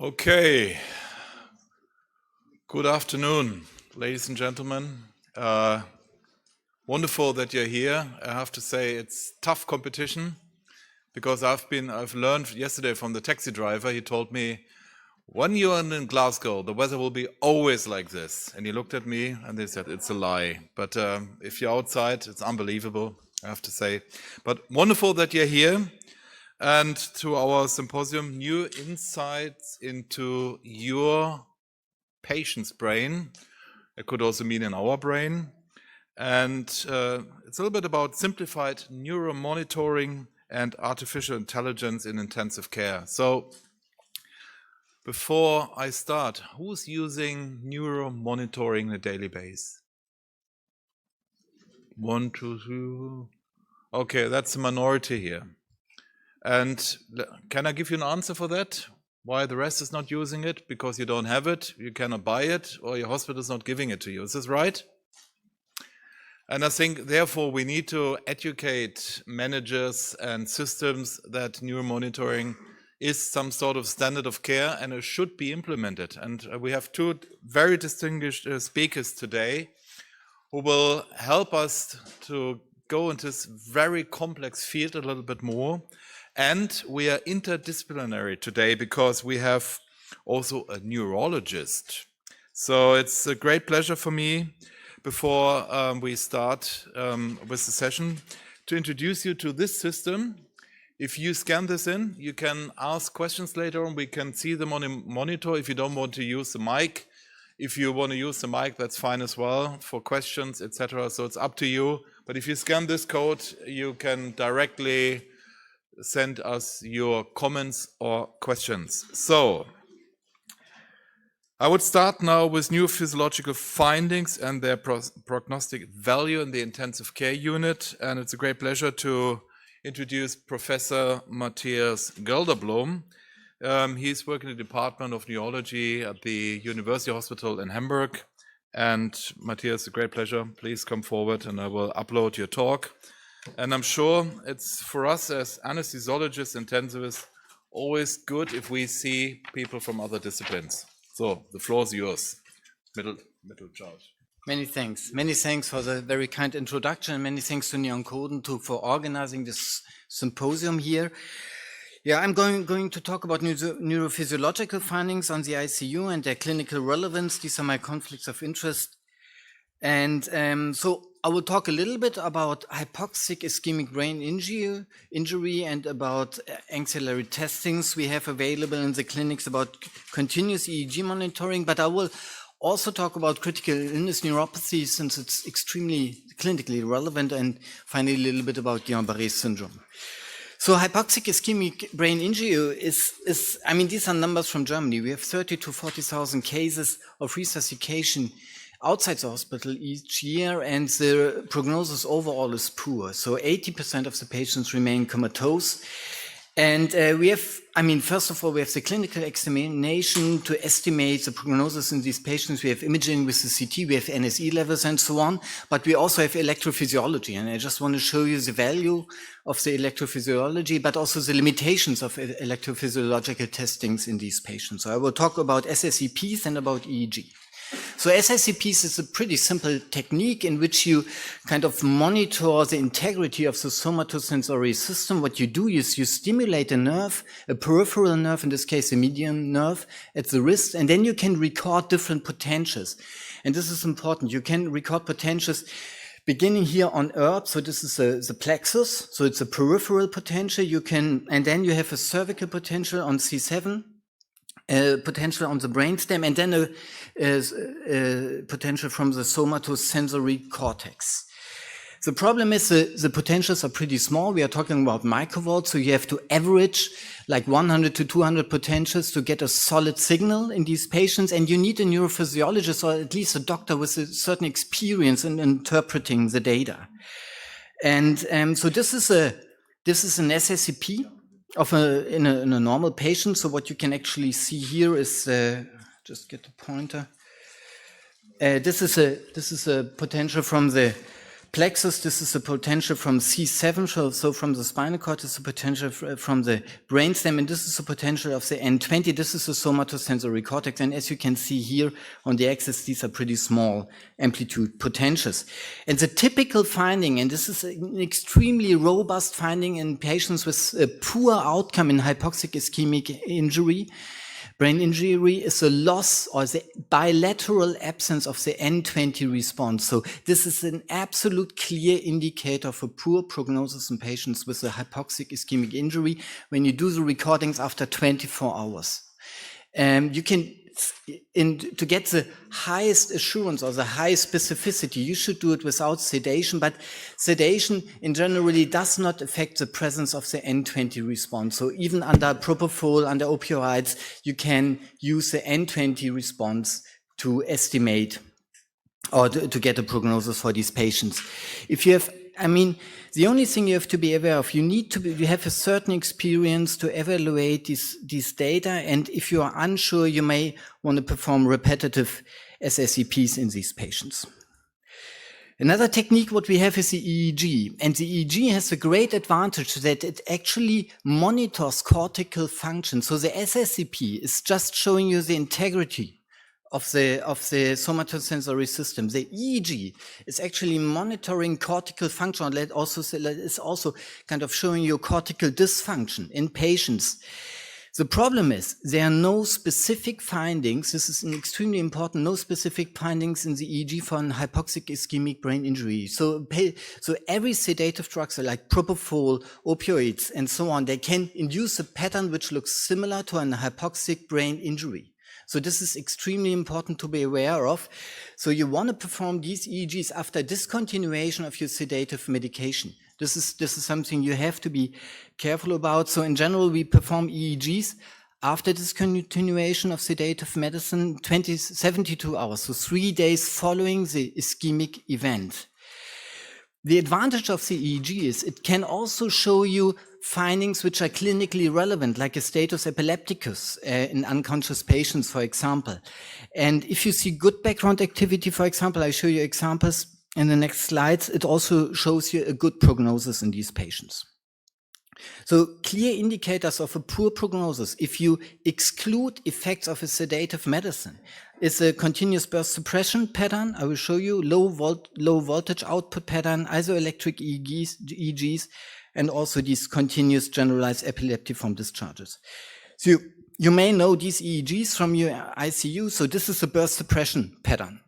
Okay, good afternoon, ladies and gentlemen. Wonderful that you're here. I have to say it's tough competition because I've learned yesterday from the taxi driver. He told me, when you're in Glasgow, the weather will be always like this. And he looked at me and he said, it's a lie. But if you're outside, it's unbelievable, I have to say. But wonderful that you're here. And to our symposium, new insights into your patient's brain. It could also mean in our brain. And it's a little bit about simplified neuromonitoring and artificial intelligence in intensive care. So before I start, who's using neuromonitoring on a daily basis? 1, 2, 3. Okay, that's a minority here. And can I give you an answer for that? Why the rest is not using it? Because you don't have it, you cannot buy it, or your hospital is not giving it to you. Is this right? And I think, therefore, we need to educate managers and systems that neuromonitoring is some sort of standard of care and it should be implemented. And we have two very distinguished speakers today who will help us to go into this very complex field a little bit more. And we are interdisciplinary today because we have also a neurologist. So it's a great pleasure for me, before we start with the session, to introduce you to this system. If you scan this in, you can ask questions later on. We can see them on a monitor if you don't want to use the mic. If you want to use the mic, that's fine as well for questions, etc. So it's up to you. But if you scan this code, you can directly send us your comments or questions. So I would start now with neurophysiological findings and their prognostic value in the intensive care unit. And it's a great pleasure to introduce Professor Mathias Gelderblom. He's working in the Department of Neurology at the University Hospital in Hamburg. And Matthias, a great pleasure. Please come forward and I will upload your talk. And I'm sure it's for us as anesthesiologists, intensivists, always good if we see people from other disciplines. So the floor is yours. Middle charge. Many thanks. Many thanks for the very kind introduction. And many thanks to Nihon Kohden for organizing this symposium here. Yeah, I'm going to talk about neurophysiological findings on the ICU and their clinical relevance. These are my conflicts of interest. And so I will talk a little bit about hypoxic ischemic brain injury and about ancillary testings we have available in the clinics, about continuous EEG monitoring, but I will also talk about critical illness neuropathy since it's extremely clinically relevant, and finally a little bit about Guillain-Barré syndrome. So hypoxic ischemic brain injury is, I mean, these are numbers from Germany. We have 30 to 40,000 cases of resuscitation outside the hospital each year, and the prognosis overall is poor. So 80% of the patients remain comatose. And we have, I mean, first of all, we have the clinical examination to estimate the prognosis in these patients. We have imaging with the CT, we have NSE levels and so on, but we also have electrophysiology. And I just want to show you the value of the electrophysiology, but also the limitations of electrophysiological testings in these patients. So I will talk about SSEPs and about EEG. So SSEPs is a pretty simple technique in which you kind of monitor the integrity of the somatosensory system. What you do is you stimulate a nerve, a peripheral nerve, in this case a median nerve at the wrist, and then you can record different potentials. And this is important. You can record potentials beginning here on ERB. So this is the plexus. So it's a peripheral potential. You can, and then you have a cervical potential on C7. Potential on the brainstem, and then a potential from the somatosensory cortex. The problem is the potentials are pretty small. We are talking about microvolts, so you have to average like 100 to 200 potentials to get a solid signal in these patients, and you need a neurophysiologist or at least a doctor with a certain experience in interpreting the data. And so this is an SSEP in a normal patient. So what you can actually see here is just get the pointer. This is a potential from the Plexus, this is the potential from C7, so from the spinal cord, this is the potential from the brainstem, and this is the potential of the N20. This is the somatosensory cortex, and as you can see here on the axis, these are pretty small amplitude potentials. And the typical finding, and this is an extremely robust finding in patients with a poor outcome in hypoxic ischemic injury, brain injury, is a loss or the bilateral absence of the N20 response. So this is an absolute clear indicator of a poor prognosis in patients with a hypoxic ischemic injury when you do the recordings after 24 hours. You can, to get the highest assurance or the highest specificity, you should do it without sedation, but sedation in generally does not affect the presence of the N20 response. So even under propofol, under opioids, you can use the N20 response to estimate or to get a prognosis for these patients. If you have, the only thing you have to be aware of, you have a certain experience to evaluate these data, and if you are unsure, you may want to perform repetitive SSEPs in these patients. Another technique what we have is the EEG, and the EEG has a great advantage that it actually monitors cortical function. So the SSEP is just showing you the integrity of the somatosensory system. The EEG is actually monitoring cortical function. It is also kind of showing you cortical dysfunction in patients. The problem is there are no specific findings. This is extremely important. No specific findings in the EEG for an hypoxic ischemic brain injury. So every sedative drugs like propofol, opioids, and so on, they can induce a pattern which looks similar to an hypoxic brain injury. So this is extremely important to be aware of. So you want to perform these EEGs after discontinuation of your sedative medication. This is something you have to be careful about. So in general, we perform EEGs after discontinuation of sedative medicine, 72 hours, so 3 days following the ischemic event. The advantage of the EEG is it can also show you findings which are clinically relevant, like a status epilepticus in unconscious patients, for example. And if you see good background activity, for example, I show you examples in the next slides, it also shows you a good prognosis in these patients. So clear indicators of a poor prognosis, if you exclude effects of a sedative medicine, is a continuous burst suppression pattern. I will show you low voltage output pattern, isoelectric EEGs, and also these continuous generalized epileptiform discharges. So you may know these EEGs from your ICU. So this is a burst suppression pattern.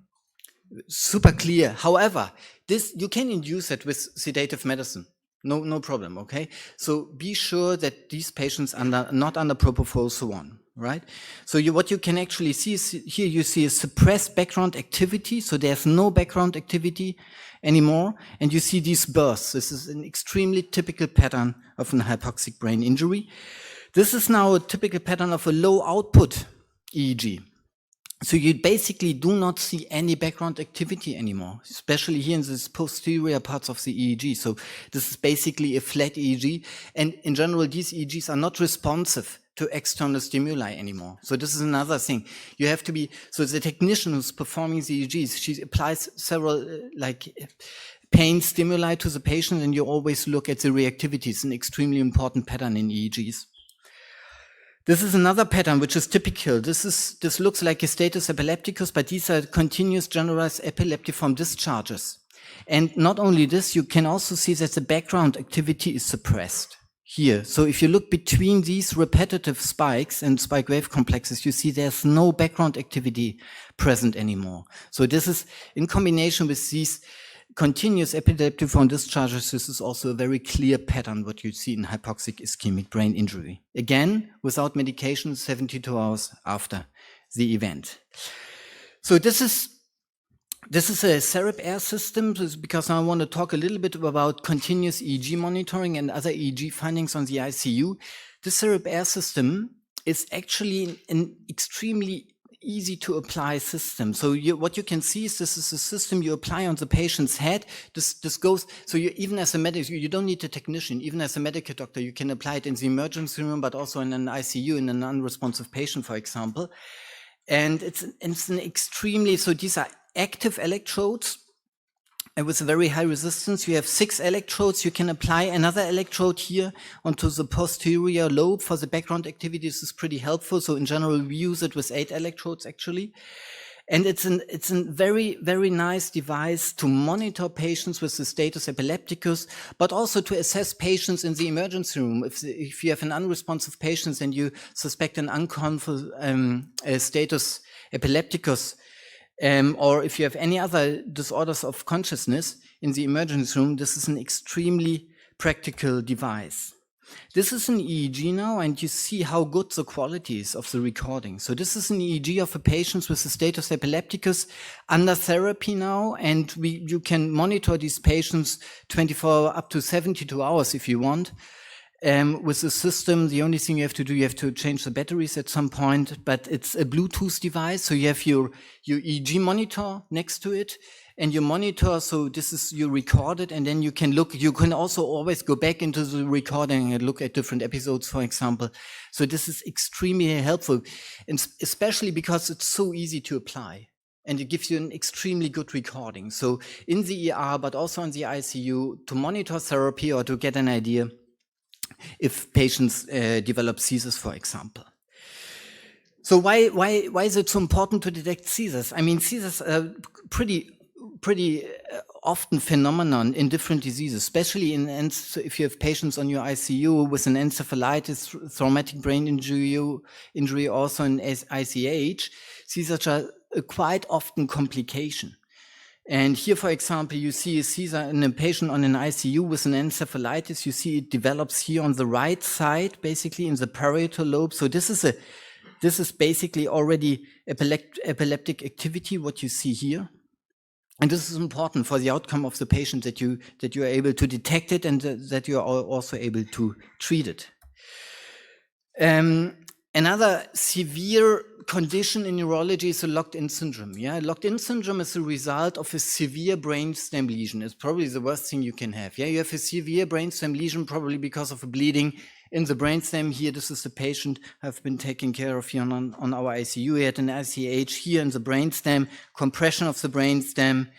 Super clear. However, you can induce it with sedative medicine. No problem, okay? So be sure that these patients are not under propofol, so on, right? So what you can actually see is here you see a suppressed background activity, so there's no background activity anymore, and you see these bursts. This is an extremely typical pattern of an hypoxic brain injury. This is now a typical pattern of a low output EEG. So you basically do not see any background activity anymore, especially here in this posterior parts of the EEG. So this is basically a flat EEG. And in general, these EEGs are not responsive to external stimuli anymore. So this is another thing. You have to be, so the technician who's performing the EEGs, she applies several pain stimuli to the patient, and you always look at the reactivity. It's an extremely important pattern in EEGs. This is another pattern which is typical. This looks like a status epilepticus, but these are continuous generalized epileptiform discharges. And not only this, you can also see that the background activity is suppressed here. So if you look between these repetitive spikes and spike wave complexes, you see there's no background activity present anymore. So this is in combination with these continuous epileptiform discharges. This is also a very clear pattern what you see in hypoxic ischemic brain injury. Again, without medication, 72 hours after the event. So this is a CEREP air system, because I want to talk a little bit about continuous EEG monitoring and other EEG findings on the ICU. The CEREP air system is actually an extremely easy to apply system. So what you can see is this is a system you apply on the patient's head. This goes, so even as a medic, you don't need a technician. Even as a medical doctor, you can apply it in the emergency room, but also in an ICU, in an unresponsive patient, for example. And it's an extremely, so these are active electrodes And with a very high resistance, you have 6 electrodes. You can apply another electrode here onto the posterior lobe for the background activity. This is pretty helpful. So in general, we use it with 8 electrodes actually. And it's a very, very nice device to monitor patients with the status epilepticus, but also to assess patients in the emergency room. If you have an unresponsive patient and you suspect an unconscious status epilepticus, or if you have any other disorders of consciousness in the emergency room, this is an extremely practical device. This is an EEG now, and you see how good the quality is of the recording. So this is an EEG of a patient with a status epilepticus under therapy now, and you can monitor these patients 24 up to 72 hours if you want. With the system, the only thing you have to do, you have to change the batteries at some point, but it's a Bluetooth device. So you have your EEG monitor next to it, and you monitor, so this is, you record it, and then you can look, you can also always go back into the recording and look at different episodes, for example. So this is extremely helpful, and especially because it's so easy to apply. And it gives you an extremely good recording. So in the ER, but also in the ICU, to monitor therapy or to get an idea if patients develop seizures, for example. So why is it so important to detect seizures? I mean, seizures are pretty often phenomenon in different diseases, especially if you have patients on your ICU with an encephalitis, traumatic brain injury, also in ICH. Seizures are a quite often complication. And here, for example, you see a seizure in a patient on an ICU with an encephalitis. You see it develops here on the right side, basically in the parietal lobe. So this is basically already epileptic activity, what you see here. And this is important for the outcome of the patient, that you are able to detect it and that you are also able to treat it. Another severe condition in neurology is a locked-in syndrome. Yeah, locked-in syndrome is the result of a severe brainstem lesion. It's probably the worst thing you can have. Yeah, you have a severe brainstem lesion, probably because of a bleeding in the brainstem. Here, this is the patient I've been taking care of here on our ICU. He had an ICH here in the brainstem, compression of the brainstem,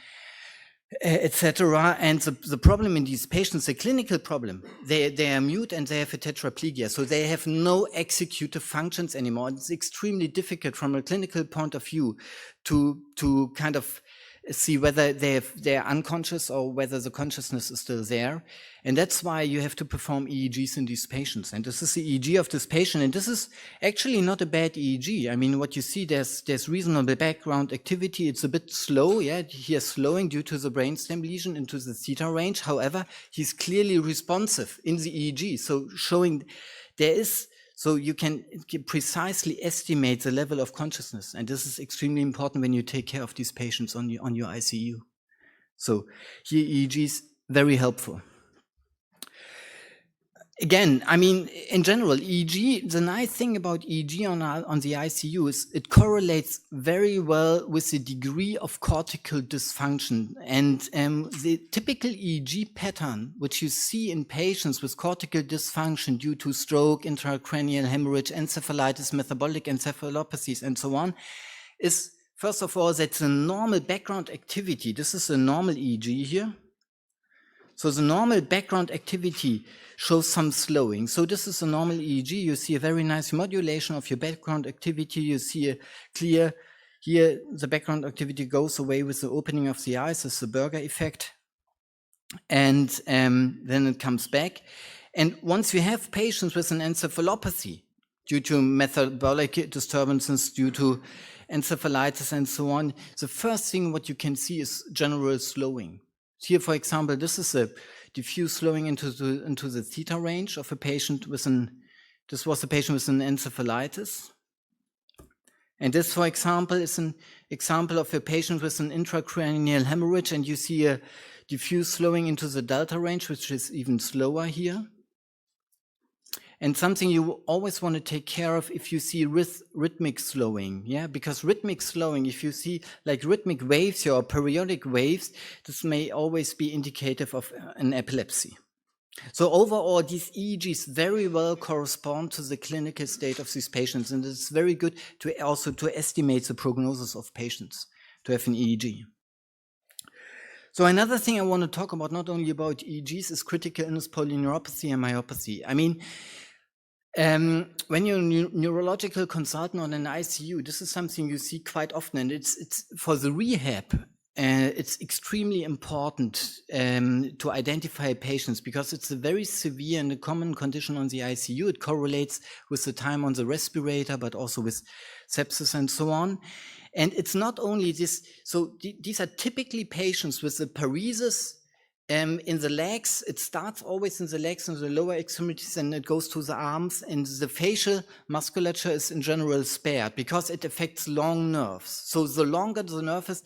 etc. And the problem in these patients, the clinical problem, they are mute and they have a tetraplegia, so they have no executive functions anymore. It's extremely difficult from a clinical point of view to kind of see whether they're unconscious or whether the consciousness is still there. And that's why you have to perform EEGs in these patients. And this is the EEG of this patient. And this is actually not a bad EEG. I mean, what you see, there's reasonable background activity. It's a bit slow. Yeah, he is slowing due to the brainstem lesion into the theta range. However, he's clearly responsive in the EEG. So showing there is, so you can precisely estimate the level of consciousness. And this is extremely important when you take care of these patients on your ICU. So here EEG is very helpful. Again, I mean, in general, EEG, the nice thing about EEG on the ICU is it correlates very well with the degree of cortical dysfunction. And the typical EEG pattern, which you see in patients with cortical dysfunction due to stroke, intracranial hemorrhage, encephalitis, metabolic encephalopathies, and so on, is, first of all, that's a normal background activity. This is a normal EEG here. So the normal background activity shows some slowing. So this is a normal EEG. You see a very nice modulation of your background activity. You see a clear, here the background activity goes away with the opening of the eyes. It's the Berger effect. And then it comes back. And once you have patients with an encephalopathy due to metabolic disturbances, due to encephalitis and so on, the first thing what you can see is general slowing. Here, for example, this is a diffuse slowing into the theta range of a patient with this was a patient with an encephalitis. And this, for example, is an example of a patient with an intracranial hemorrhage, and you see a diffuse slowing into the delta range, which is even slower here. And something you always want to take care of if you see rhythmic slowing, yeah? Because rhythmic slowing, if you see like rhythmic waves or periodic waves, this may always be indicative of an epilepsy. So overall, these EEGs very well correspond to the clinical state of these patients, and it's very good to also to estimate the prognosis of patients, to have an EEG. So another thing I want to talk about, not only about EEGs, is critical illness polyneuropathy and myopathy. I mean, when you're a neurological consultant on an ICU, this is something you see quite often, and it's for the rehab. It's extremely important to identify patients because it's a very severe and a common condition on the ICU. It correlates with the time on the respirator, but also with sepsis and so on. And it's not only this, so these are typically patients with the paresis in the legs. It starts always in the legs and the lower extremities, and it goes to the arms, and the facial musculature is in general spared because it affects long nerves. So the longer the nerve is,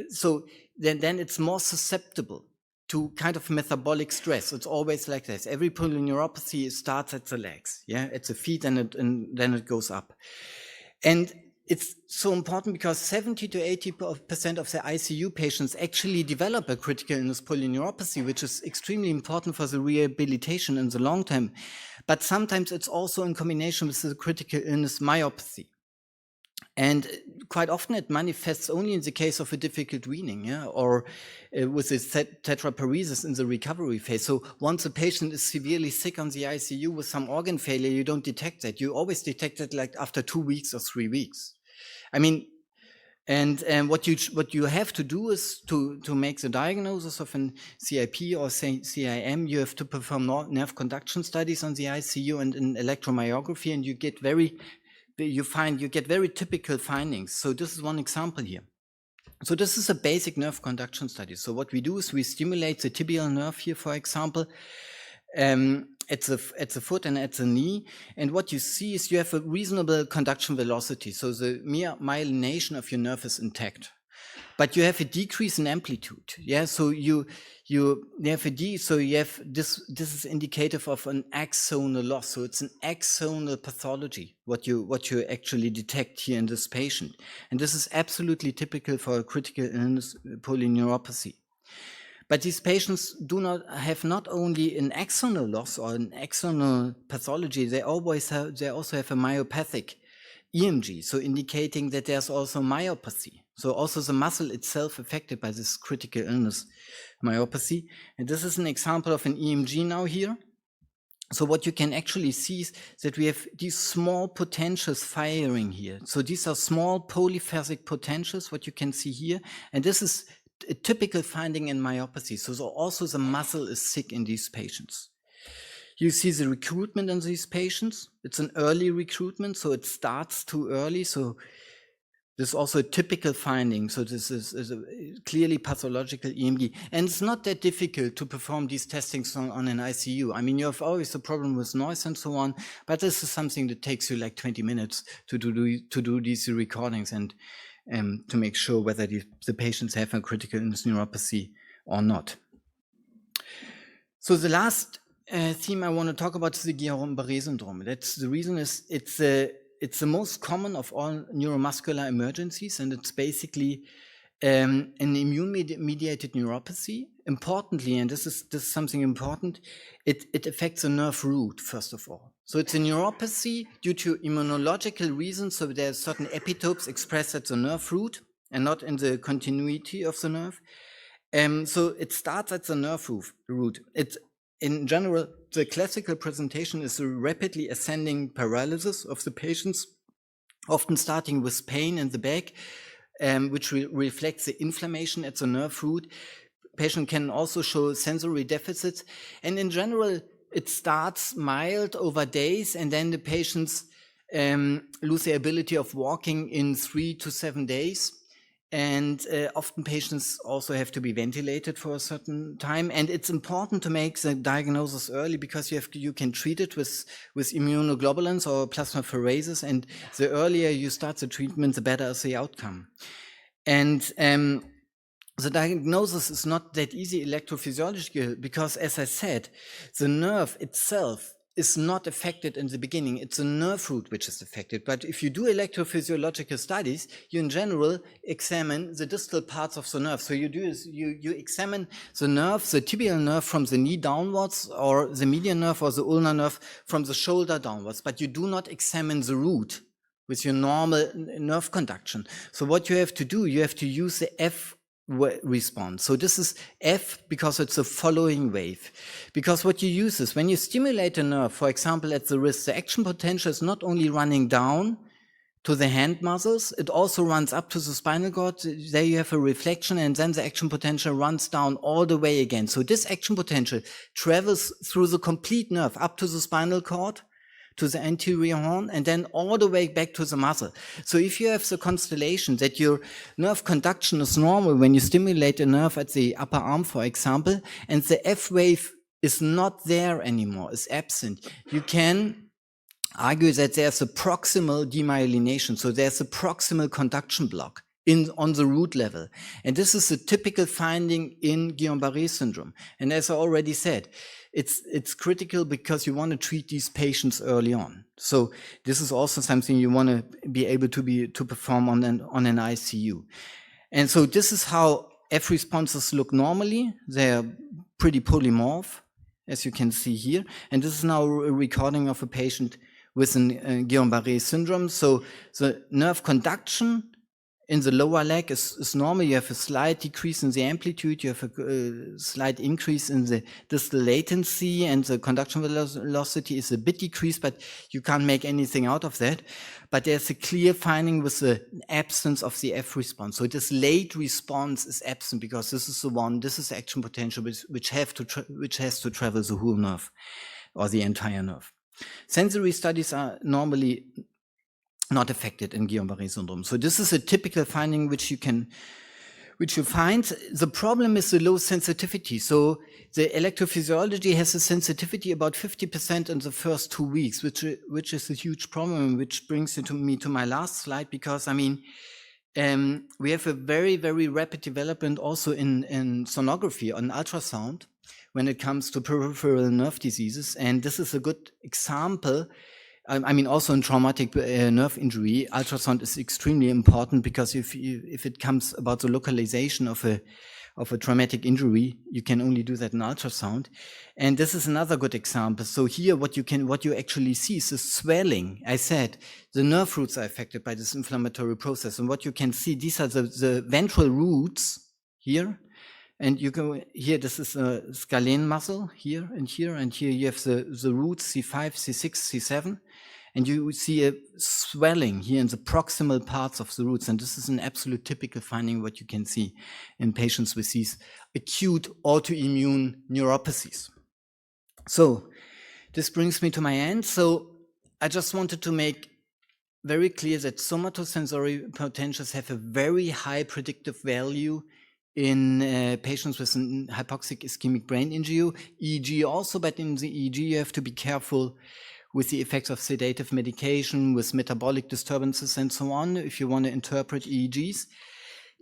so then it's more susceptible to kind of metabolic stress. It's always like this. Every polyneuropathy starts at the legs, at the feet, and then it goes up. And it's so important because 70 to 80% of the ICU patients actually develop a critical illness polyneuropathy, which is extremely important for the rehabilitation in the long term. But sometimes it's also in combination with the critical illness myopathy. And quite often it manifests only in the case of a difficult weaning, or with the tetraparesis in the recovery phase. So once a patient is severely sick on the ICU with some organ failure, you don't detect that. You always detect it like after 2 weeks or 3 weeks. I mean, and what you have to do is to make the diagnosis of an CIP or CIM, you have to perform nerve conduction studies on the ICU and in electromyography, and you get very typical findings. So this is one example here. So this is a basic nerve conduction study. So what we do is we stimulate the tibial nerve here, for example, at the foot and at the knee. And what you see is you have a reasonable conduction velocity. So the myelination of your nerve is intact. But you have a decrease in amplitude. So you have this is indicative of an axonal loss. So it's an axonal pathology, what you actually detect here in this patient. And this is absolutely typical for a critical illness polyneuropathy. But these patients have not only an axonal loss or an axonal pathology, they also have a myopathic EMG, so indicating that there's also myopathy. So also the muscle itself affected by this critical illness myopathy. And this is an example of an EMG now here. So what you can actually see is that we have these small potentials firing here. So these are small polyphasic potentials, what you can see here. And this is a typical finding in myopathy. So also the muscle is sick in these patients. You see the recruitment in these patients. It's an early recruitment, so it starts too early. So this is also a typical finding. So this is a clearly pathological EMG. And it's not that difficult to perform these testings on an ICU. I mean, you have always a problem with noise and so on, but this is something that takes you like 20 minutes to do these recordings and to make sure whether the patients have a critical illness neuropathy or not. So the last theme I want to talk about is the Guillain-Barré syndrome. That's the reason is it's the most common of all neuromuscular emergencies, and it's basically an immune-mediated neuropathy. Importantly, and this is something important, it affects the nerve root, first of all. So it's a neuropathy due to immunological reasons, so there are certain epitopes expressed at the nerve root and not in the continuity of the nerve. So it starts at the nerve root. In general, the classical presentation is a rapidly ascending paralysis of the patients, often starting with pain in the back, which reflects the inflammation at the nerve root. Patient can also show sensory deficits, and in general, it starts mild over days, and then the patients lose the ability of walking in 3 to 7 days. And often patients also have to be ventilated for a certain time. And it's important to make the diagnosis early because you can treat it with immunoglobulins or plasmapherases. And the earlier you start the treatment, the better is the outcome. And the diagnosis is not that easy electrophysiological because, as I said, the nerve itself is not affected in the beginning. It's a nerve root which is affected. But if you do electrophysiological studies, you in general examine the distal parts of the nerve. So you examine the nerve, the tibial nerve from the knee downwards, or the median nerve or the ulnar nerve from the shoulder downwards. But you do not examine the root with your normal nerve conduction. So what you have to do, you have to use the F response. So this is F because it's a following wave. Because what you use is when you stimulate a nerve, for example, at the wrist, the action potential is not only running down to the hand muscles, it also runs up to the spinal cord. There you have a reflection, and then the action potential runs down all the way again. So this action potential travels through the complete nerve up to the spinal cord, to the anterior horn, and then all the way back to the muscle. So if you have the constellation that your nerve conduction is normal when you stimulate a nerve at the upper arm, for example, and the F wave is not there anymore, is absent, you can argue that there's a proximal demyelination. So there's a proximal conduction block on the root level. And this is a typical finding in Guillain-Barré syndrome. And as I already said, it's critical because you want to treat these patients early on. So this is also something you want to be able to perform on an ICU. And so this is how F responses look normally. They're pretty polymorph, as you can see here. And this is now a recording of a patient with Guillain-Barré syndrome. So the nerve conduction in the lower leg is normal. You have a slight decrease in the amplitude. You have a slight increase in the distal latency, and the conduction velocity is a bit decreased, but you can't make anything out of that. But there's a clear finding with the absence of the F response. So this late response is absent because this is the action potential which has to travel the whole nerve or the entire nerve. Sensory studies are normally not affected in Guillain-Barré syndrome. So this is a typical finding which you find. The problem is the low sensitivity. So the electrophysiology has a sensitivity about 50% in the first 2 weeks, which is a huge problem, which brings me to my last slide, because I mean, we have a very, very rapid development also in sonography, on ultrasound, when it comes to peripheral nerve diseases. And this is a good example. I mean, also in traumatic nerve injury, ultrasound is extremely important, because if it comes about the localization of a traumatic injury, you can only do that in ultrasound. And this is another good example. So here, what you actually see is the swelling. I said the nerve roots are affected by this inflammatory process, and what you can see, these are the ventral roots here. And you go here, this is a scalene muscle here, and here you have the roots C5, C6, C7, and you see a swelling here in the proximal parts of the roots. And this is an absolute typical finding what you can see in patients with these acute autoimmune neuropathies. So this brings me to my end. So I just wanted to make very clear that somatosensory potentials have a very high predictive value in patients with an hypoxic ischemic brain injury, EEG also, but in the EEG you have to be careful with the effects of sedative medication, with metabolic disturbances and so on, if you want to interpret EEGs.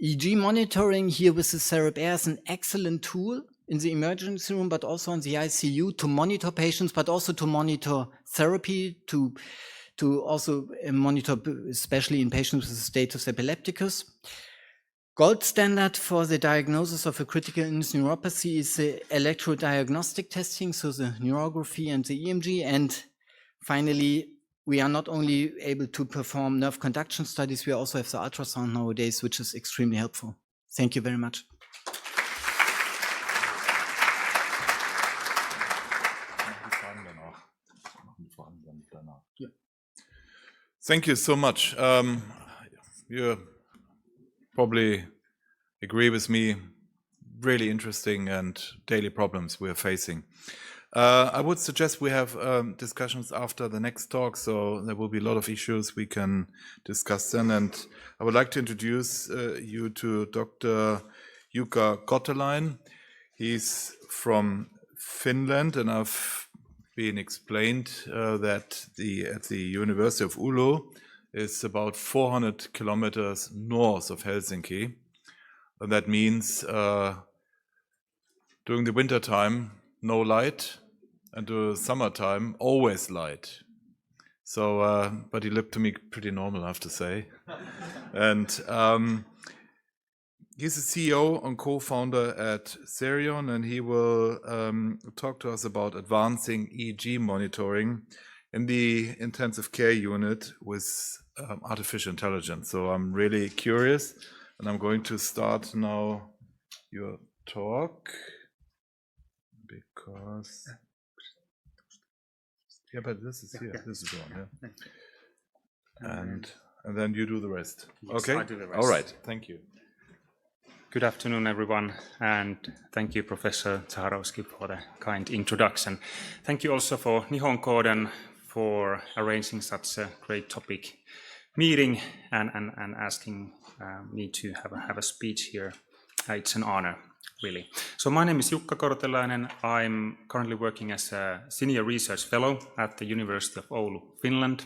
EEG monitoring here with the CEREB-R is an excellent tool in the emergency room, but also in the ICU to monitor patients, but also to monitor therapy, to also monitor, especially in patients with status epilepticus. Gold standard for the diagnosis of a critical illness neuropathy is the electrodiagnostic testing, so the neurography and the EMG. And finally, we are not only able to perform nerve conduction studies, we also have the ultrasound nowadays, which is extremely helpful. Thank you very much. Thank you so much. You probably agree with me, really interesting and daily problems we are facing. I would suggest we have discussions after the next talk, so there will be a lot of issues we can discuss then. And I would like to introduce you to Dr. Jukka Kortenainen. He's from Finland, and I've been explained that at the University of Oulu is about 400 kilometers north of Helsinki. And that means during the winter time, no light, and during summertime, always light. So, but he looked to me pretty normal, I have to say. And he's the CEO and co-founder at Cerenion, and he will talk to us about advancing EEG monitoring in the intensive care unit with artificial intelligence. So I'm really curious, and I'm going to start now your talk because but this is here. This is the one, yeah. And then you do the rest. Yes, okay. I do the rest. All right. Thank you. Good afternoon, everyone, and thank you, Professor Zaharowski, for the kind introduction. Thank you also for Nihon Kohden for arranging such a great topic meeting and asking me to have a speech here. It's an honor, really. So my name is Jukka Kortenainen. I'm currently working as a senior research fellow at the University of Oulu, Finland.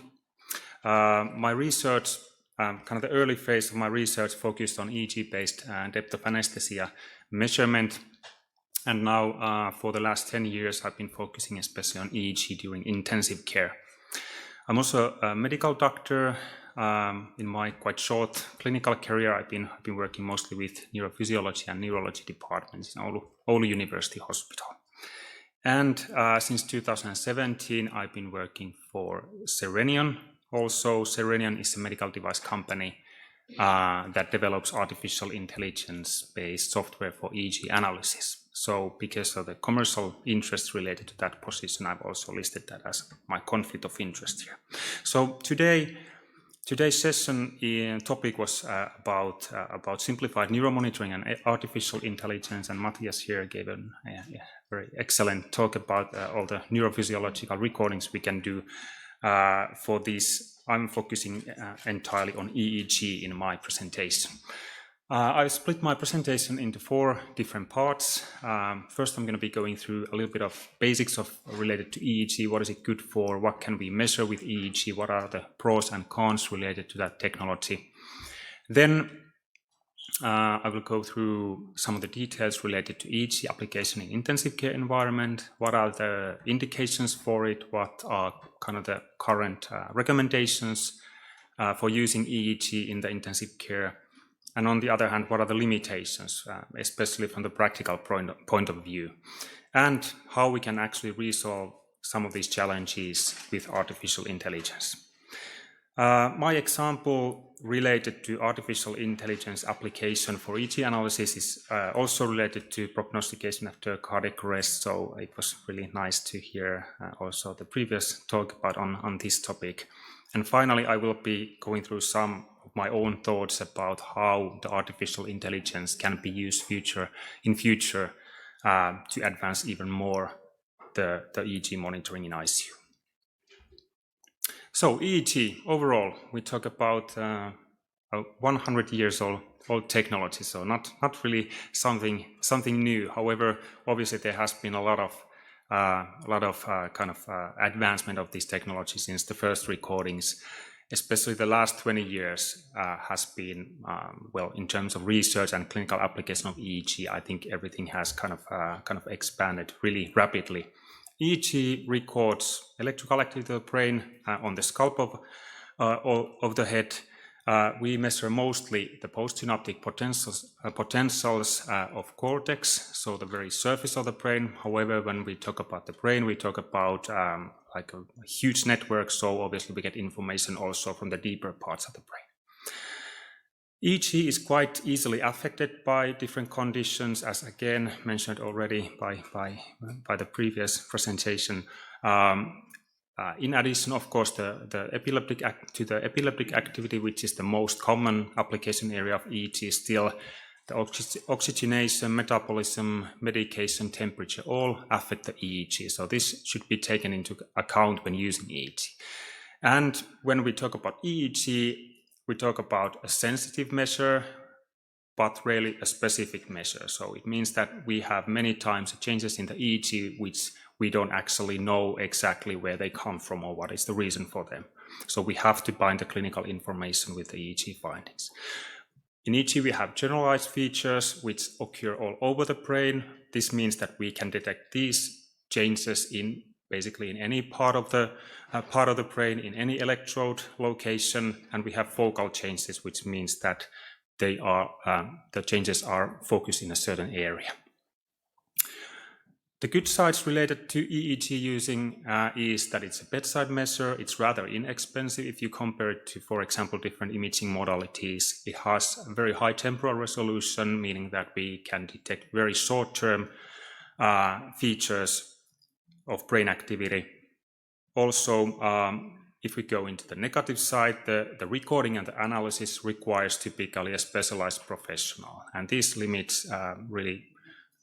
My research, kind of the early phase of my research focused on EEG-based depth of anesthesia measurement. And now for the last 10 years, I've been focusing especially on EEG during intensive care. I'm also a medical doctor. In my quite short clinical career, I've been working mostly with neurophysiology and neurology departments in Oulu University Hospital. And since 2017, I've been working for Cerenion. Also, Cerenion is a medical device company that develops artificial intelligence-based software for EEG analysis. So because of the commercial interest related to that position, I've also listed that as my conflict of interest here. So today's session topic was about simplified neuromonitoring and artificial intelligence, and Mathias here gave a very excellent talk about all the neurophysiological recordings we can do for these. I'm focusing entirely on EEG in my presentation. I split my presentation into 4 different parts. First, I'm going to be going through a little bit of basics related to EEG. What is it good for? What can we measure with EEG? What are the pros and cons related to that technology? Then I will go through some of the details related to EEG application in intensive care environment. What are the indications for it? What are kind of the current recommendations for using EEG in the intensive care? And on the other hand, what are the limitations, especially from the practical point of view, and how we can actually resolve some of these challenges with artificial intelligence. My example related to artificial intelligence application for EEG analysis is also related to prognostication after cardiac arrest, so it was really nice to hear also the previous talk about on this topic. And finally, I will be going through some of my own thoughts about how the artificial intelligence can be used in future to advance even more the EEG monitoring in ICU. So EEG, overall, we talk about 100 years old technology, so not really something new. However, obviously there has been a lot of advancement of this technology since the first recordings. Especially the last 20 years has been, well, in terms of research and clinical application of EEG, I think everything has kind of expanded really rapidly. EEG records electrical activity of the brain on the scalp of the head. We measure mostly the postsynaptic potentials of cortex, so the very surface of the brain. However, when we talk about the brain, we talk about like a huge network, so obviously we get information also from the deeper parts of the brain. EEG is quite easily affected by different conditions, as again mentioned already by the previous presentation. In addition, of course, the epileptic activity, which is the most common application area of EEG, still the oxygenation, metabolism, medication, temperature, all affect the EEG. So this should be taken into account when using EEG. And when we talk about EEG, we talk about a sensitive measure, but rarely a specific measure. So it means that we have many times changes in the EEG which we don't actually know exactly where they come from or what is the reason for them. So we have to bind the clinical information with the EEG findings. In EEG, we have generalized features which occur all over the brain. This means that we can detect these changes basically in any part of the brain, in any electrode location, and we have focal changes, which means that the changes are focused in a certain area. The good sides related to EEG using is that it's a bedside measure. It's rather inexpensive if you compare it to, for example, different imaging modalities. It has a very high temporal resolution, meaning that we can detect very short-term features of brain activity. Also, if we go into the negative side, the recording and the analysis requires typically a specialized professional, and this limits really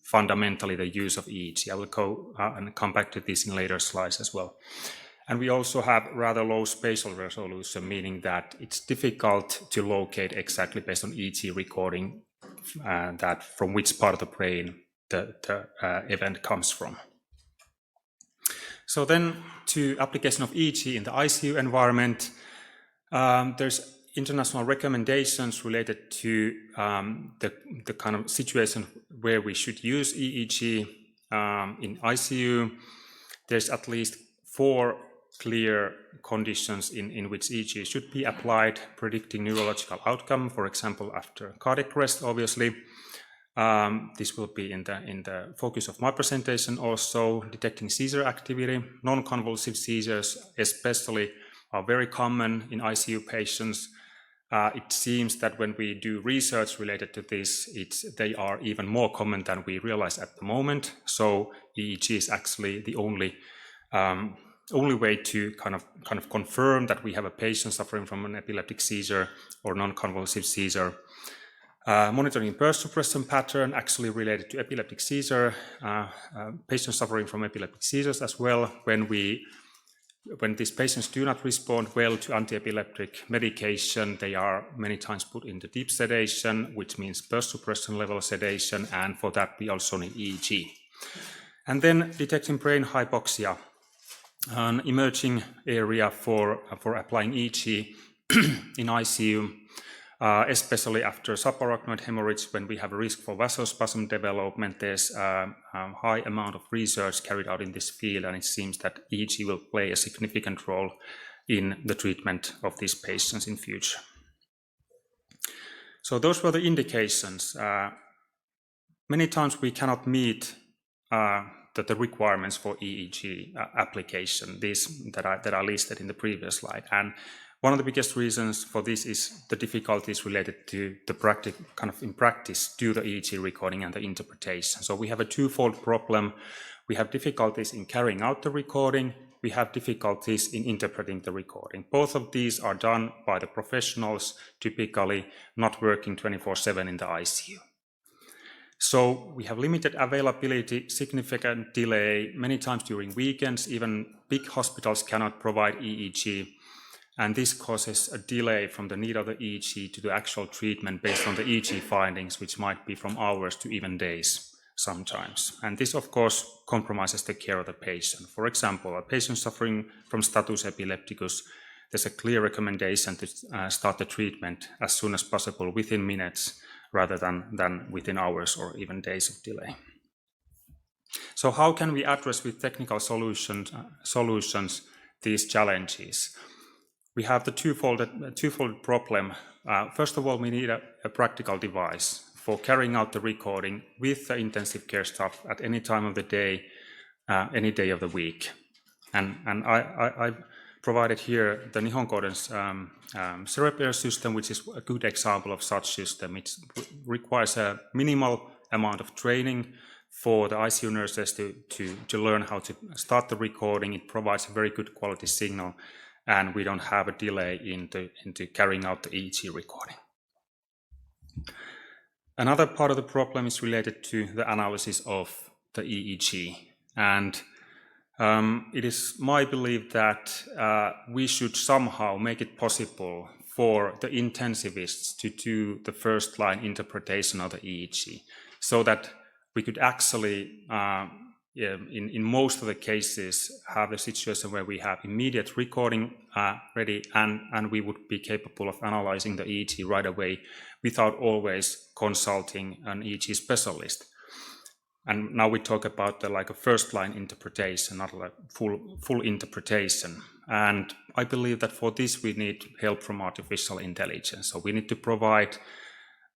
fundamentally the use of EEG. I will go and come back to this in later slides as well. And we also have rather low spatial resolution, meaning that it's difficult to locate exactly based on EEG recording that from which part of the brain the event comes from. So then to application of EEG in the ICU environment, there's international recommendations related to the kind of situation where we should use EEG in ICU. There's at least 4 clear conditions in which EEG should be applied, predicting neurological outcome, for example, after cardiac arrest, obviously. This will be in the focus of my presentation also. Detecting seizure activity. Non-convulsive seizures especially are very common in ICU patients. It seems that when we do research related to this, they are even more common than we realize at the moment. So EEG is actually the only way to kind of confirm that we have a patient suffering from an epileptic seizure or non-convulsive seizure. Monitoring burst suppression pattern actually related to epileptic seizure, patients suffering from epileptic seizures as well. When these patients do not respond well to anti-epileptic medication, they are many times put into deep sedation, which means burst suppression level sedation, and for that we also need EEG. And then detecting brain hypoxia, an emerging area for applying EEG in ICU. Especially after subarachnoid hemorrhage, when we have a risk for vasospasm development. There's a high amount of research carried out in this field, and it seems that EEG will play a significant role in the treatment of these patients in future. So those were the indications. Many times we cannot meet the requirements for EEG application, these that are listed in the previous slide. And one of the biggest reasons for this is the difficulties related to the in practice, do the EEG recording and the interpretation. So we have a twofold problem. We have difficulties in carrying out the recording. We have difficulties in interpreting the recording. Both of these are done by the professionals, typically not working 24/7 in the ICU. So we have limited availability, significant delay, many times during weekends. Even big hospitals cannot provide EEG. And this causes a delay from the need of the EEG to the actual treatment based on the EEG findings, which might be from hours to even days sometimes. And this, of course, compromises the care of the patient. For example, a patient suffering from status epilepticus, there's a clear recommendation to start the treatment as soon as possible, within minutes, rather than within hours or even days of delay. So how can we address with technical solutions these challenges? We have the twofold problem. First of all, we need a practical device for carrying out the recording with the intensive care staff at any time of the day, any day of the week. And I provided here the Nihon Kohden's Cerenion system, which is a good example of such system. It requires a minimal amount of training for the ICU nurses to learn how to start the recording. It provides a very good quality signal, and we don't have a delay into carrying out the EEG recording. Another part of the problem is related to the analysis of the EEG. And it is my belief that we should somehow make it possible for the intensivists to do the first-line interpretation of the EEG, so that we could actually in most of the cases have a situation where we have immediate recording ready, and we would be capable of analyzing the EEG right away without always consulting an EEG specialist. And now we talk about a first-line interpretation, not like full interpretation. And I believe that for this we need help from artificial intelligence. So we need to provide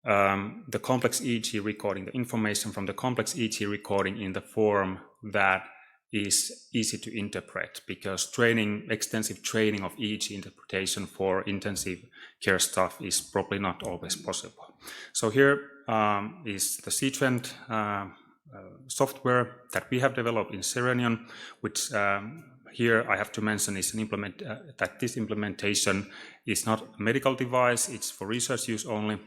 the complex EEG recording, the information from the complex EEG recording in the form that is easy to interpret, because extensive training of EEG interpretation for intensive care staff is probably not always possible. So here is the CTROENCEPHALOGRAM software that we have developed in Cerenion, which here I have to mention is that this implementation is not a medical device, it's for research use only.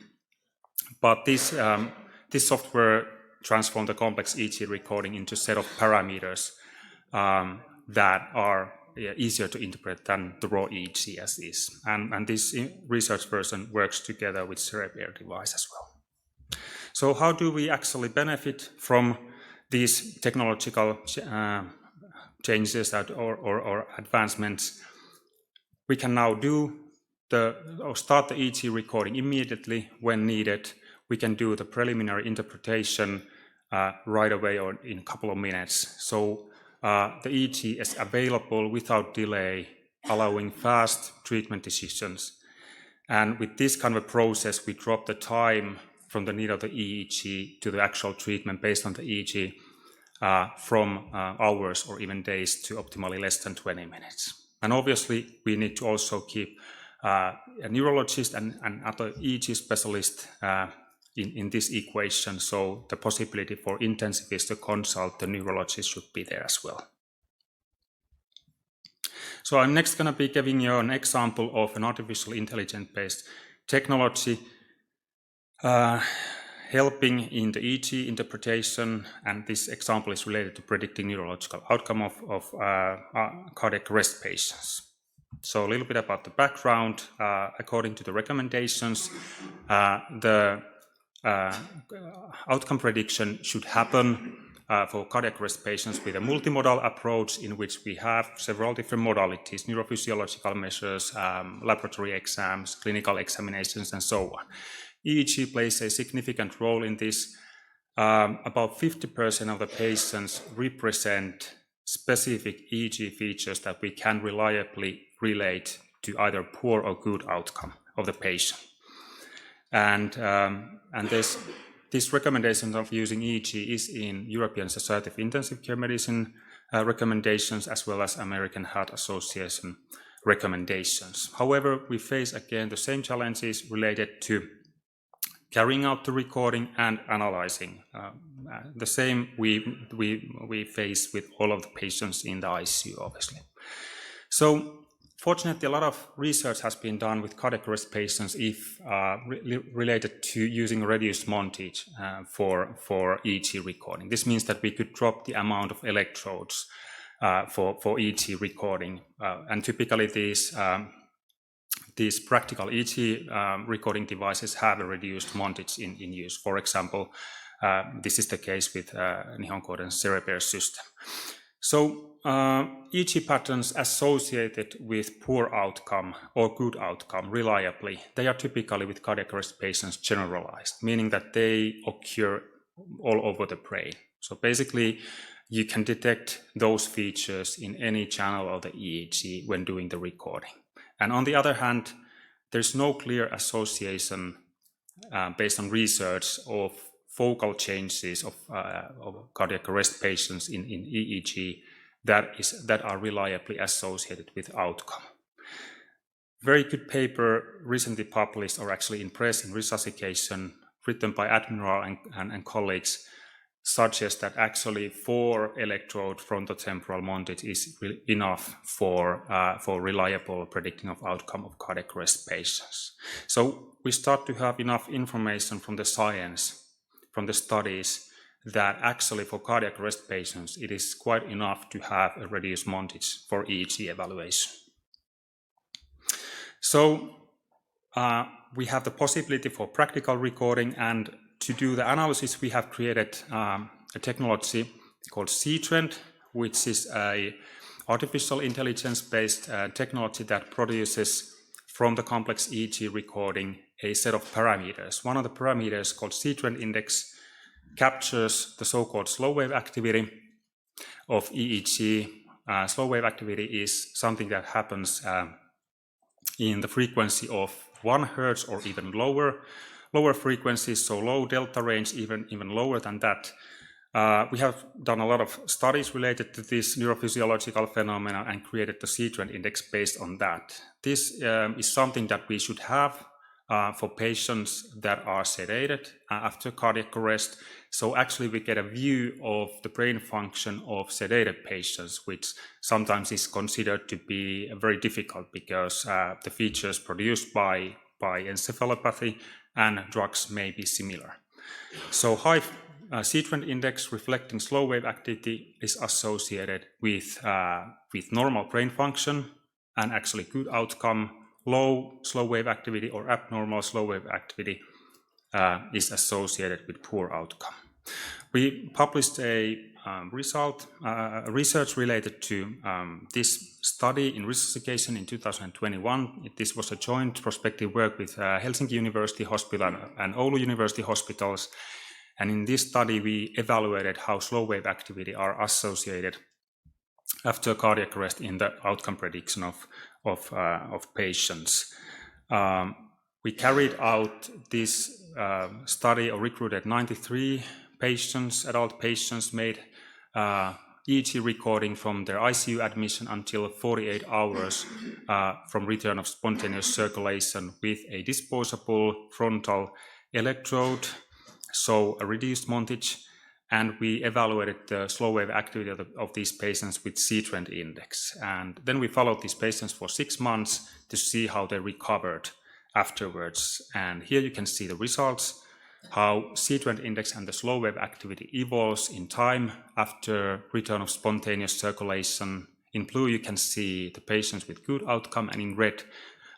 But this software transforms the complex EEG recording into a set of parameters that are easier to interpret than the raw EEG as is. And this research version works together with Cerenion device as well. So how do we actually benefit from these technological changes or advancements? We can now start the EEG recording immediately when needed. We can do the preliminary interpretation right away or in a couple of minutes. So the EEG is available without delay, allowing fast treatment decisions. And with this kind of a process, we drop the time from the need of the EEG to the actual treatment based on the EEG from hours or even days to optimally less than 20 minutes. And obviously, we need to also keep a neurologist and other EEG specialist in this equation, so the possibility for intensivists to consult the neurologist should be there as well. So I'm next going to be giving you an example of an artificial intelligence-based technology helping in the EEG interpretation, and this example is related to predicting neurological outcome of cardiac arrest patients. So a little bit about the background. According to the recommendations, the outcome prediction should happen for cardiac arrest patients with a multimodal approach in which we have several different modalities, neurophysiological measures, laboratory exams, clinical examinations, and so on. EEG plays a significant role in this. About 50% of the patients represent specific EEG features that we can reliably relate to either poor or good outcome of the patient. And this recommendation of using EEG is in European Society of Intensive Care Medicine recommendations, as well as American Heart Association recommendations. However, we face again the same challenges related to carrying out the recording and analyzing. The same we face with all of the patients in the ICU, obviously. So fortunately, a lot of research has been done with cardiac arrest patients related to using reduced montage for EEG recording. This means that we could drop the amount of electrodes for EEG recording. And typically these practical EEG recording devices have a reduced montage in use. For example, this is the case with Nihon Kohden's Cerenion system. So EEG patterns associated with poor outcome or good outcome reliably, they are typically with cardiac arrest patients generalized, meaning that they occur all over the brain. So basically, you can detect those features in any channel of the EEG when doing the recording. And on the other hand, there's no clear association based on research of focal changes of cardiac arrest patients in EEG that are reliably associated with outcome. Very good paper recently published, or actually in press in Resuscitation, written by Admiral and colleagues, suggests that actually 4 electrode frontotemporal montage is enough for reliable predicting of outcome of cardiac arrest patients. So we start to have enough information from the science, from the studies, that actually for cardiac arrest patients, it is quite enough to have a reduced montage for EEG evaluation. So we have the possibility for practical recording, and to do the analysis, we have created a technology called CTROENCEPHALOGRAM, which is a artificial intelligence-based technology that produces from the complex EEG recording a set of parameters. One of the parameters, called CTROENCEPHALOGRAM index, captures the so-called slow wave activity of EEG. Slow wave activity is something that happens in the frequency of 1 Hertz or even lower frequencies, so low delta range, even lower than that. We have done a lot of studies related to this neurophysiological phenomena and created the C-trend index based on that. This is something that we should have for patients that are sedated after cardiac arrest. So actually we get a view of the brain function of sedated patients, which sometimes is considered to be very difficult because the features produced by encephalopathy and drugs may be similar. So high C-trend index reflecting slow wave activity is associated with normal brain function and actually good outcome. Low slow wave activity or abnormal slow wave activity is associated with poor outcome. We published a research related to this study in resuscitation in 2021. This was a joint prospective work with Helsinki University Hospital and Oulu University Hospitals. And in this study, we evaluated how slow wave activity are associated after cardiac arrest in the outcome prediction of patients. We carried out this study or recruited 93 patients, adult patients, made EEG recording from their ICU admission until 48 hours from return of spontaneous circulation with a disposable frontal electrode, so a reduced montage, and we evaluated the slow wave activity of these patients with C-trend index. And then we followed these patients for 6 months to see how they recovered afterwards. And here you can see the results, how C-trend index and the slow wave activity evolves in time after return of spontaneous circulation. In blue, you can see the patients with good outcome, and in red,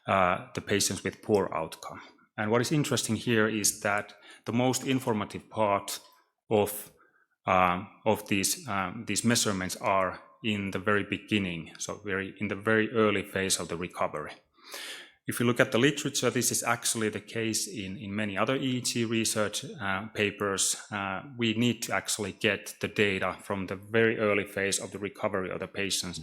the patients with poor outcome. And what is interesting here is that the most informative part of these measurements are in the very beginning, so in the very early phase of the recovery. If you look at the literature, this is actually the case in many other EEG research papers. We need to actually get the data from the very early phase of the recovery of the patients,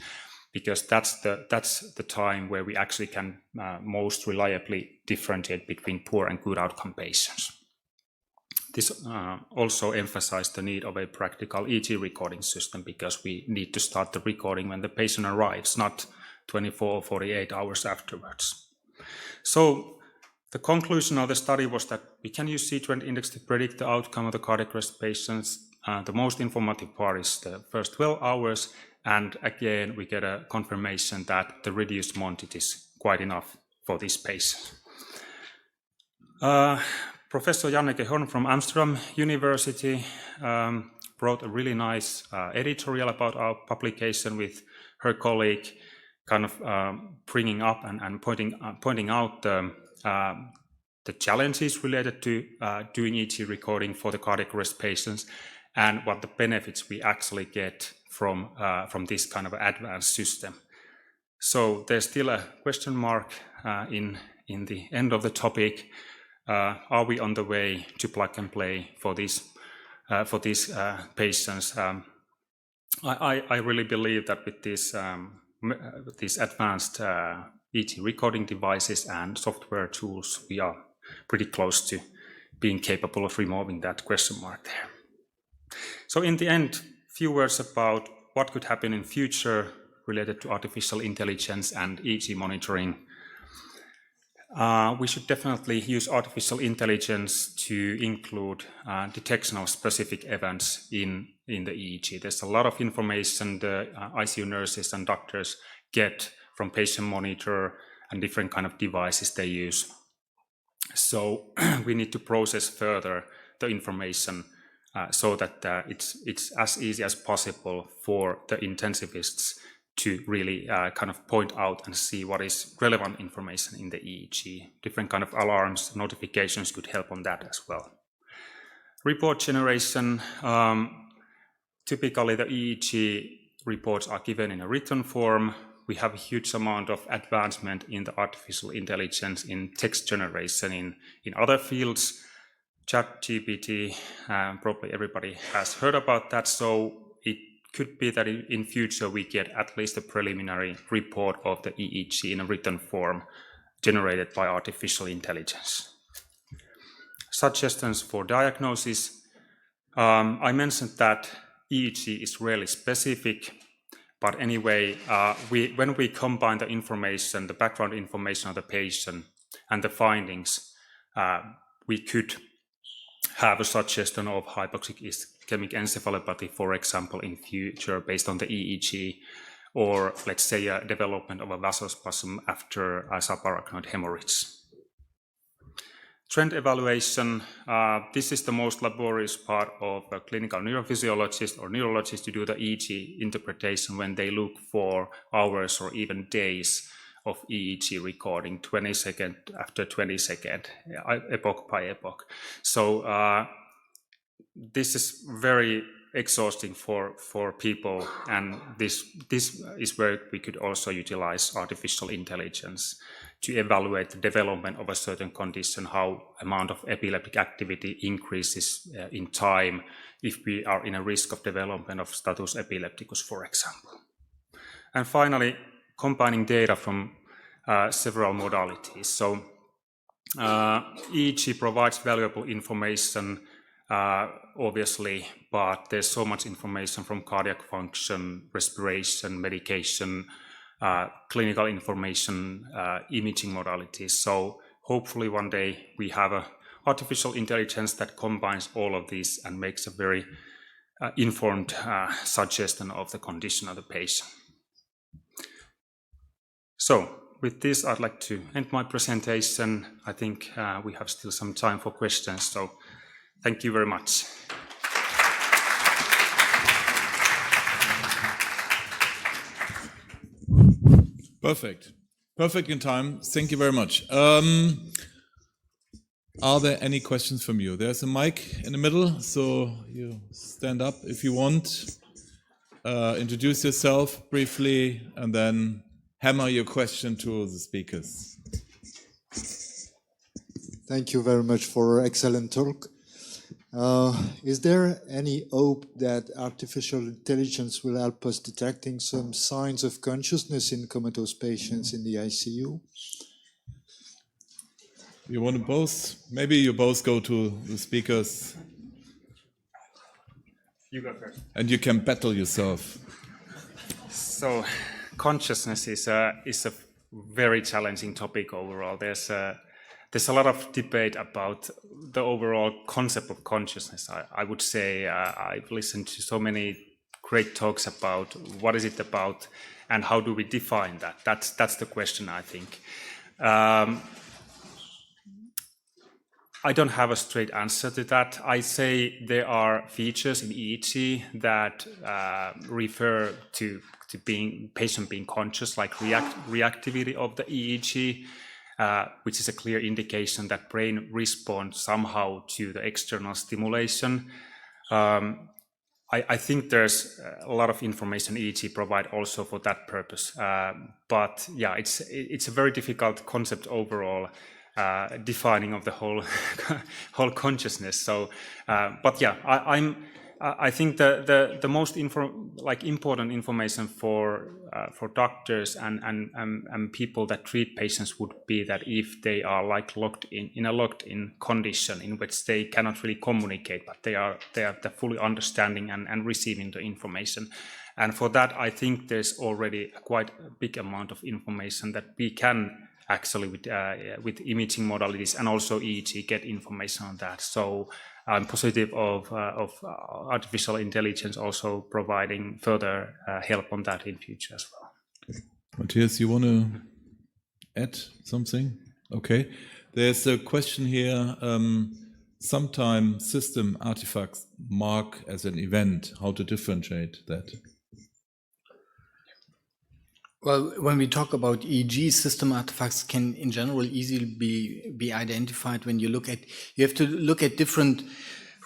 because that's the time where we actually can most reliably differentiate between poor and good outcome patients. This also emphasized the need of a practical EEG recording system, because we need to start the recording when the patient arrives, not 24 or 48 hours afterwards. So the conclusion of the study was that we can use C-trend index to predict the outcome of the cardiac arrest patients. The most informative part is the first 12 hours, and again we get a confirmation that the reduced montage is quite enough for these patients. Professor Janneke Horn from Amsterdam University wrote a really nice editorial about our publication with her colleague, kind of bringing up and pointing out the challenges related to doing EEG recording for the cardiac arrest patients, and what the benefits we actually get from this kind of advanced system. So there's still a question mark in the end of the topic. Are we on the way to plug and play for these patients? I really believe that with these advanced EEG recording devices and software tools, we are pretty close to being capable of removing that question mark there. So in the end, few words about what could happen in future related to artificial intelligence and EEG monitoring. We should definitely use artificial intelligence to include detection of specific events in the EEG. There's a lot of information the ICU nurses and doctors get from patient monitor and different kind of devices they use. So we need to process further the information so that it's as easy as possible for the intensivists to really kind of point out and see what is relevant information in the EEG. Different kind of alarms, notifications could help on that as well. Report generation. Typically the EEG reports are given in a written form. We have a huge amount of advancement in the artificial intelligence in text generation in other fields. ChatGPT, probably everybody has heard about that. So it could be that in future we get at least a preliminary report of the EEG in a written form generated by artificial intelligence. Suggestions for diagnosis. I mentioned that EEG is really specific, but anyway, when we combine the information, the background information of the patient and the findings, we could have a suggestion of hypoxic ischemic encephalopathy, for example, in future based on the EEG, or let's say a development of a vasospasm after a subarachnoid hemorrhage. Trend evaluation, this is the most laborious part of a clinical neurophysiologist or neurologist to do the EEG interpretation when they look for hours or even days of EEG recording, 20 second after 20 second, epoch by epoch. So this is very exhausting for people, and this is where we could also utilize artificial intelligence to evaluate the development of a certain condition, how amount of epileptic activity increases in time if we are in a risk of development of status epilepticus, for example. And finally, combining data from several modalities. So EEG provides valuable information, obviously, but there's so much information from cardiac function, respiration, medication, clinical information, imaging modalities. So hopefully one day we have an artificial intelligence that combines all of these and makes a very informed suggestion of the condition of the patient. So with this, I'd like to end my presentation. I think we have still some time for questions, so thank you very much. Perfect. Perfect in time. Thank you very much. Are there any questions from you? There's a mic in the middle, so you stand up if you want. Introduce yourself briefly, and then hammer your question to the speakers. Thank you very much for excellent talk. Is there any hope that artificial intelligence will help us detecting some signs of consciousness in comatose patients in the ICU? You want to both? Maybe you both go to the speakers. You go first. And you can battle yourself. So consciousness is a very challenging topic overall. There's a lot of debate about the overall concept of consciousness. I would say I've listened to so many great talks about what is it about and how do we define that. That's the question, I think. I don't have a straight answer to that. I say there are features in EEG that refer to patient being conscious, like reactivity of the EEG, which is a clear indication that brain responds somehow to the external stimulation. I think there's a lot of information EEG provide also for that purpose. But yeah, it's a very difficult concept overall, defining of the whole consciousness. So, but yeah, I think the most important information for doctors and people that treat patients would be that if they are like locked in a locked-in condition in which they cannot really communicate, but they are fully understanding and receiving the information. And for that, I think there's already quite a big amount of information that we can actually with imaging modalities and also EEG get information on that. So I'm positive of artificial intelligence also providing further help on that in future as well. Matthias, you want to add something? Okay. There's a question here. Sometimes system artifacts mark as an event. How to differentiate that? Well, when we talk about EEG, system artifacts can in general easily be identified when you have to look at different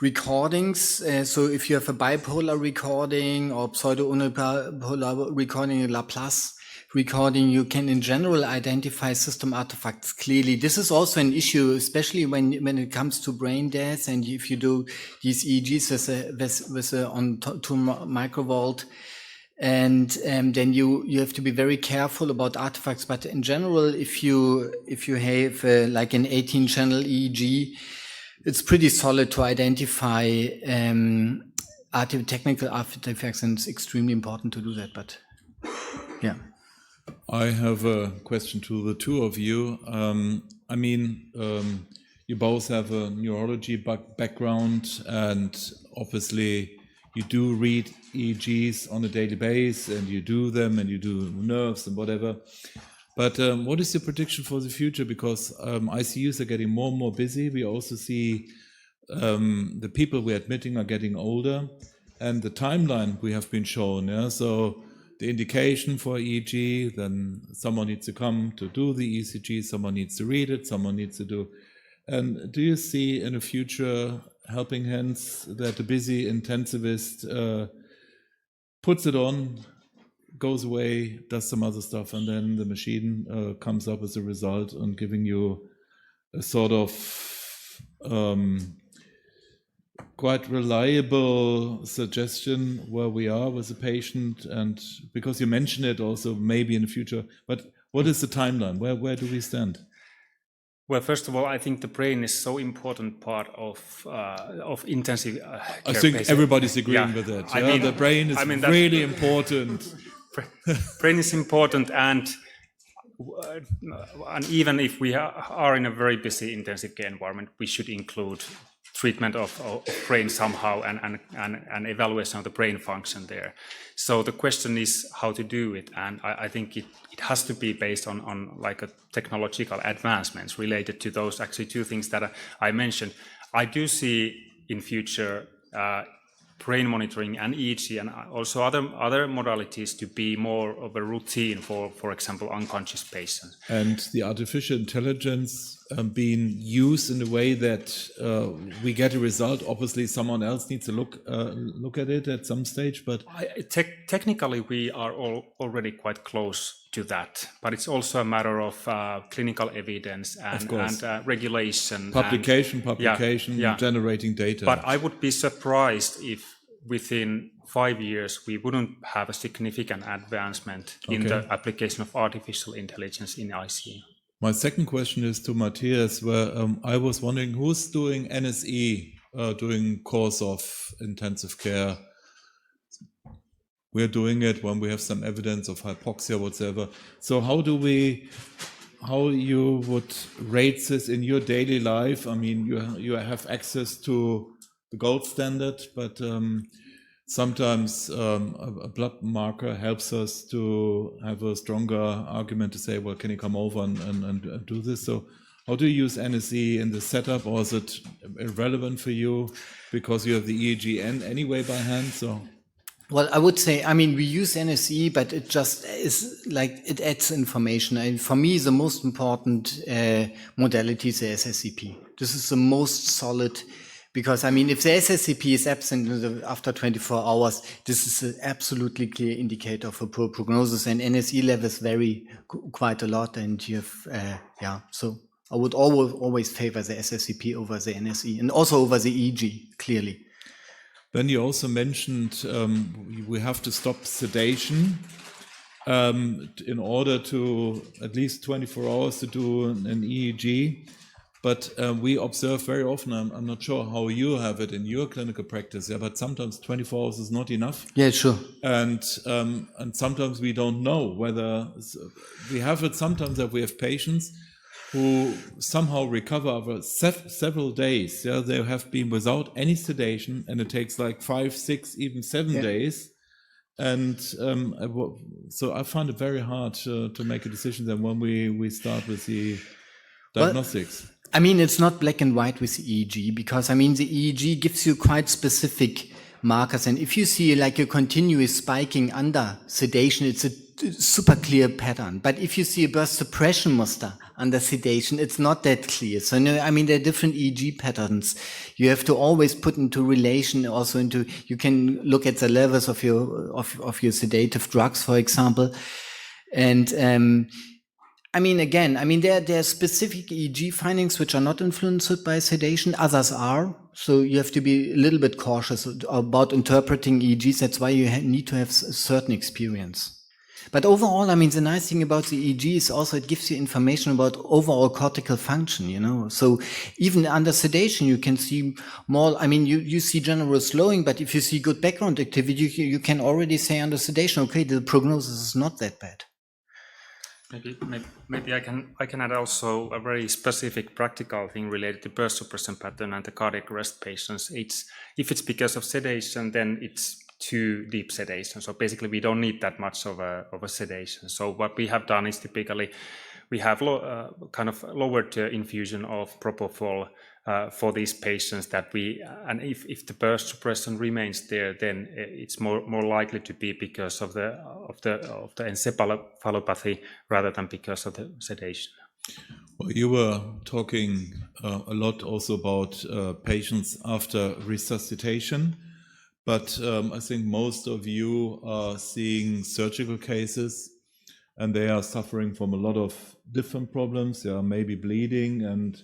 recordings. So if you have a bipolar recording or pseudo-unipolar recording, a Laplace recording, you can in general identify system artifacts clearly. This is also an issue, especially when it comes to brain death, and if you do these EEGs with a on 2 microvolt. And then you have to be very careful about artifacts. But in general, if you have like an 18-channel EEG it's pretty solid to identify technical artifacts, and it's extremely important to do that. But yeah. I have a question to the two of you. You both have a neurology background, and obviously you do read EEGs on a daily basis, and you do them, and you do nerves and whatever. But what is your prediction for the future? Because ICUs are getting more and more busy. We also see the people we're admitting are getting older, and the timeline we have been shown. Yeah, so the indication for EEG, then someone needs to come to do the ECG, someone needs to read it, someone needs to do. And do you see in the future helping hands that the busy intensivist puts it on, goes away, does some other stuff, and then the machine comes up as a result and giving you a sort of quite reliable suggestion where we are with the patient? And because you mentioned it also maybe in the future, but what is the timeline? Where do we stand? Well, first of all, I think the brain is so important part of intensive care. I think patient. everybody's agreeing with that. Yeah? The brain is really important. Brain is important, and even if we are in a very busy intensive care environment, we should include treatment of brain somehow and evaluation of the brain function there. So the question is how to do it, and I think it has to be based on like a technological advancements related to those actually two things that I mentioned. I do see in future brain monitoring and EEG and also other modalities to be more of a routine for example, unconscious patients. And the artificial intelligence being used in a way that we get a result. Obviously, someone else needs to look at it at some stage. But technically, we are already quite close to that. But it's also a matter of clinical evidence and regulation, publication, generating data. But I would be surprised if within 5 years we wouldn't have a significant advancement in the application of artificial intelligence in ICU. My second question is to Matthias, where I was wondering who's doing NSE during course of intensive care. We're doing it when we have some evidence of hypoxia, whatsoever. So how you would rate this in your daily life? I mean, you have access to the gold standard, but sometimes a blood marker helps us to have a stronger argument to say, well, can you come over and do this? So how do you use NSE in the setup, or is it irrelevant for you because you have the EEG anyway by hand? So, well, I would say, I mean, we use NSE, but it just is like, it adds information. And for me, the most important modality is the SSCP. This is the most solid. Because, I mean, if the SSCP is absent after 24 hours, this is an absolutely clear indicator for poor prognosis, and NSE levels vary quite a lot. And you have, so I would always favor the SSCP over the NSE and also over the EEG, clearly. Then you also mentioned we have to stop sedation in order to at least 24 hours to do an EEG. But we observe very often, I'm not sure how you have it in your clinical practice, but sometimes 24 hours is not enough. Yeah, sure. And sometimes we don't know whether, we have it sometimes that we have patients who somehow recover over several days. Yeah, they have been without any sedation, and it takes like 5, 6, even 7 days. And so I find it very hard to make a decision then when we start with the diagnostics. Well, I mean, it's not black and white with the EEG, because, I mean, the EEG gives you quite specific markers. And if you see like a continuous spiking under sedation, it's a super clear pattern. But if you see a burst suppression muster under sedation, it's not that clear. So, I mean, there are different EEG patterns. You have to always put into relation also into, you can look at the levels of your sedative drugs, for example. And, I mean, again, I mean, there are specific EEG findings which are not influenced by sedation. Others are. So you have to be a little bit cautious about interpreting EEGs. That's why you need to have a certain experience. But overall, I mean, the nice thing about the EEG is also it gives you information about overall cortical function, you know. So even under sedation, you can see more, I mean, you see general slowing, but if you see good background activity, you can already say under sedation, okay, the prognosis is not that bad. Maybe I can add also a very specific practical thing related to burst suppression pattern and the cardiac arrest patients. If it's because of sedation, then it's too deep sedation. So basically, we don't need that much of a sedation. So what we have done is typically we have kind of lowered the infusion of propofol for these patients and if the burst suppression remains there, then it's more likely to be because of the encephalopathy rather than because of the sedation. Well, you were talking a lot also about patients after resuscitation, but I think most of you are seeing surgical cases, and they are suffering from a lot of different problems. They are maybe bleeding and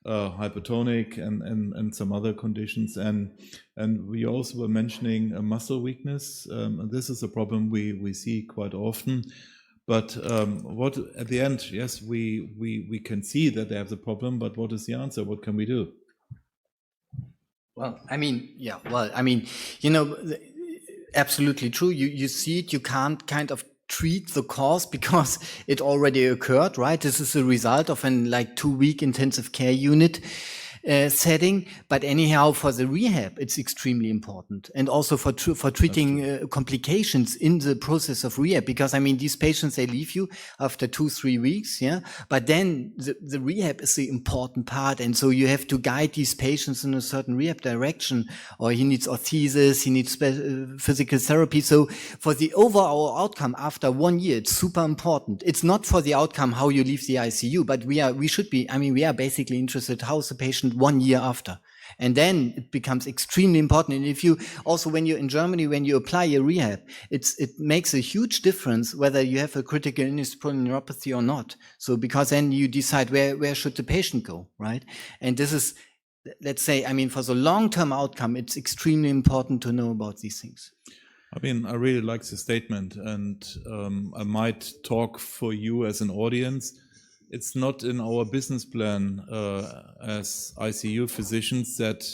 hypertonic and some other conditions, and we also were mentioning a muscle weakness. This is a problem we see quite often. But what at the end, yes, we can see that they have the problem, but what is the answer? What can we do? Well, I mean, yeah, well, I mean, you know, absolutely true. You see it, you can't kind of treat the cause because it already occurred, right? This is a result of an 2-week intensive care unit setting. But anyhow, for the rehab, it's extremely important. And also for treating complications in the process of rehab. Because, I mean, these patients, they leave you after 2-3 weeks, yeah? But then the rehab is the important part. And so you have to guide these patients in a certain rehab direction. Or he needs orthesis, he needs physical therapy. So for the overall outcome after 1 year, it's super important. It's not for the outcome how you leave the ICU, but we are basically interested how's the patient 1 year after. And then it becomes extremely important. And if you also, when you're in Germany, when you apply a rehab, it makes a huge difference whether you have a critical illness polyneuropathy or not. So because then you decide where should the patient go, right? And this is, let's say, I mean, for the long-term outcome, it's extremely important to know about these things. I mean, I really like the statement, and I might talk for you as an audience. It's not in our business plan as ICU physicians that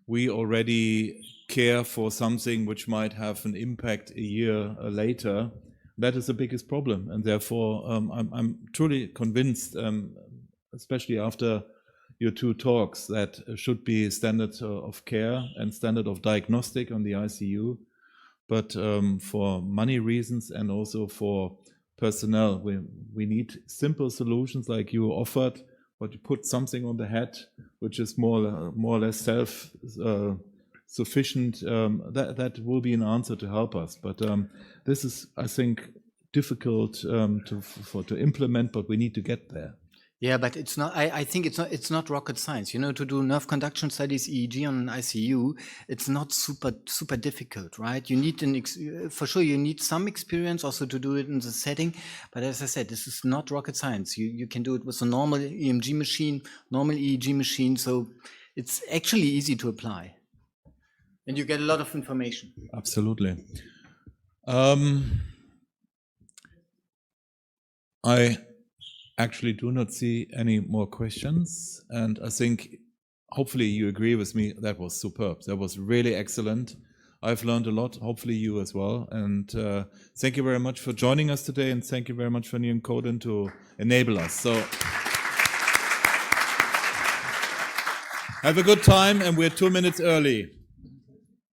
we already care for something which might have an impact a year later. That is the biggest problem, and therefore I'm truly convinced, especially after your 2 talks, that should be standard of care and standard of diagnostic on the ICU. But for money reasons and also for personnel, we need simple solutions like you offered, but you put something on the head which is more or less self-sufficient. That will be an answer to help us. But this is, I think, difficult to implement, but we need to get there. Yeah, but it's not. I think it's not rocket science. You know, to do nerve conduction studies, EEG on an ICU, it's not super difficult, right? You need for sure you need some experience also to do it in the setting. But as I said, this is not rocket science. You can do it with a normal EMG machine, normal EEG machine. So it's actually easy to apply, and you get a lot of information. Absolutely. I actually do not see any more questions, and I think hopefully you agree with me, that was superb. That was really excellent. I've learned a lot, hopefully you as well, and thank you very much for joining us today, and thank you very much for Nihon Kohden to enable us. So have a good time, and we're 2 minutes early.